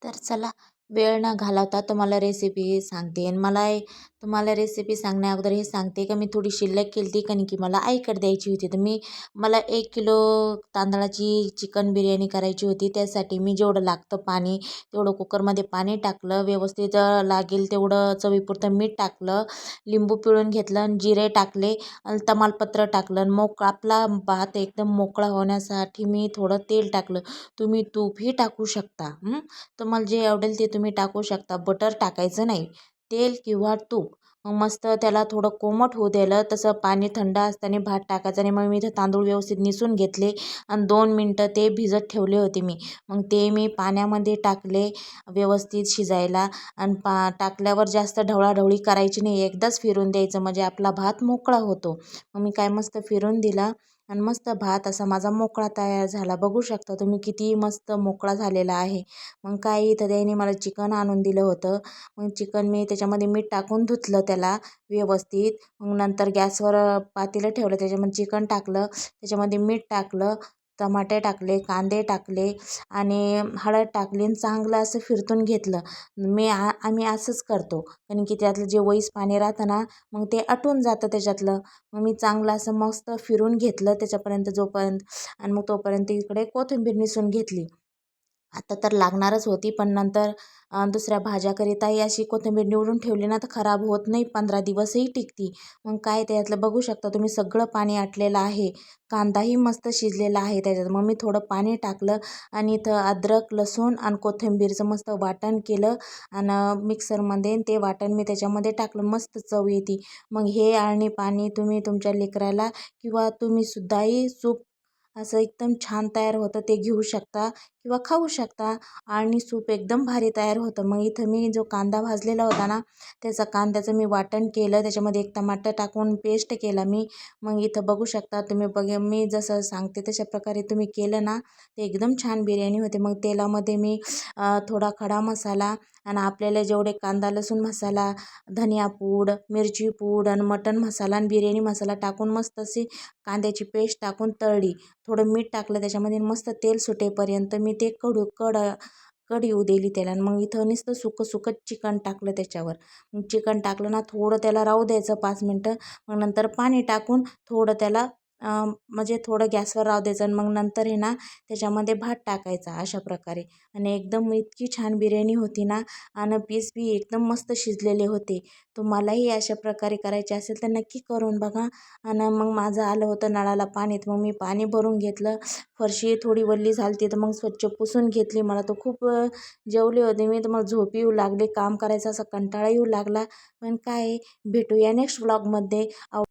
तर चला, वेळ न घालवता तुम्हाला रेसिपी सांगते. आणि तुम्हाला रेसिपी सांगण्या अगोदर हे सांगते का मी थोडी शिल्लक केली ती कणकी मला आईकडे द्यायची होती. तर मला 1 किलो तांदळाची चिकन बिर्याणी करायची होती. त्यासाठी मी जेवढं लागतं पाणी तेवढं कुकरमध्ये पाणी टाकलं. व्यवस्थित लागेल तेवढं चवीपुरतं मीठ टाकलं, लिंबू पिळून घेतलं आणि जिरे टाकले आणि तमालपत्र टाकलं आणि आपला भात एकदम मोकळा होण्यासाठी मी थोडं तेल टाकलं. तुम्ही तूपही टाकू शकता. तुम्हाला जे आवडेल ते तुम्ही टाकू शकता. बटर टाकायचं नाही, तेल किंवा तूप. मग मस्त त्याला थोडं कोमट होऊ दिलं. तसं पाणी थंड असताना भात टाकायचं आणि मग मी इथं तांदूळ व्यवस्थित निसून घेतले आणि 2 मिनटं ते भिजत ठेवले होते मी. मग ते मी पाण्यामध्ये टाकले व्यवस्थित शिजायला. आणि टाकल्यावर जास्त ढवळाढवळी करायची नाही, एकदाच फिरून द्यायचं म्हणजे आपला भात मोकळा होतो. मग मी काय मस्त फिरून दिला आणि मस्त भात असा माझा मोकळा तयार झाला. बघू शकता तुम्ही किती मस्त मोकळा झालेला आहे. मग काय इथं त्याने मला चिकन आणून दिलं होतं. मग चिकन मी त्याच्यामध्ये मीठ टाकून धुतलं त्याला व्यवस्थित. मग नंतर गॅसवर पातेलं ठेवलं, त्याच्यामध्ये चिकन टाकलं, त्याच्यामध्ये मीठ टाकलं, टमाटे टाकले, कांदे टाकले आणि हळद टाकली आणि चांगलं असं फिरतून घेतलं. आम्ही असंच करतो, कारण की त्यातलं जे वैस पाणी राहतं ना, मग ते आटून जातं त्याच्यातलं. मग मी चांगलं असं मस्त फिरून घेतलं त्याच्यापर्यंत जोपर्यंत. आणि मग तोपर्यंत इकडे कोथिंबीर निसून घेतली. आता तर लागणारच होती, पण नंतर दुसऱ्या भाज्याकरिताही अशी कोथिंबीर निवडून ठेवली ना तर खराब होत नाही, 15 दिवसही टिकती. मग काय त्यातलं बघू शकता तुम्ही सगळं पाणी आटलेलं आहे. कांदाही मस्त शिजलेला आहे त्याच्यात. मग मी थोडं पाणी टाकलं आणि इथं अद्रक, लसूण आणि कोथिंबीरचं मस्त वाटण केलं आणि मिक्सरमध्ये ते वाटण मी त्याच्यामध्ये टाकलं. मस्त चव येते. मग हे आणि पाणी तुम्ही तुमच्या लेकराला किंवा तुम्ही सुद्धाही सूप असं एकदम छान तयार होतं ते घेऊ शकता किंवा खाऊ शकता. आणि सूप एकदम भारी तयार होतं. मग इथं मी जो कांदा भाजलेला होता ना, कांद्याचं मी वाटण केलं, त्याच्यामध्ये 1 टमाटर टाकून पेस्ट केला मी. मग इथं बघू शकता तुम्ही, मी जसं सांगते तशा प्रकारे तुम्ही केलं ना ते एकदम छान बिर्याणी होते. मग तेलामध्ये मी थोडा खडा मसाला आणि आपल्याला जेवढे कांदा लसूण मसाला, धनिया पूड, मिरची पूड आणि मटण मसाला आणि बिर्याणी मसाला टाकून मस्त अशी कांद्याची पेस्ट टाकून तळली. थोडं मीठ टाकलं त्याच्यामध्ये, मस्त तेल सुटेपर्यंत मी ते कढ येऊ दिली त्याला. आणि मग इथं नुसतं सुकं सुकं चिकन टाकलं त्याच्यावर. मग चिकन टाकलं ना, थोडं त्याला राहू द्यायचं 5 मिनटं. मग नंतर पाणी टाकून थोडं त्याला म्हणजे थोडं गॅसवर राहू द्यायचं. आणि मग नंतर आहे ना त्याच्यामध्ये भात टाकायचा अशा प्रकारे. आणि एकदम इतकी छान बिर्याणी होती ना, आणि पीस बी एकदम मस्त शिजलेले होते. तुम्हालाही अशा प्रकारे करायचे असेल तर नक्की करून बघा. आणि मग माझं आलं होतं नळाला पाणी, तर मग मी पाणी भरून घेतलं. फरशी थोडी वल्ली झाली होती तर मग स्वच्छ पुसून घेतली. मला तर खूप जेवले होते मी, तर मला झोप येऊ लागली, काम करायचा असा कंटाळा येऊ लागला. पण काय भेटूया नेक्स्ट व्लॉगमध्ये.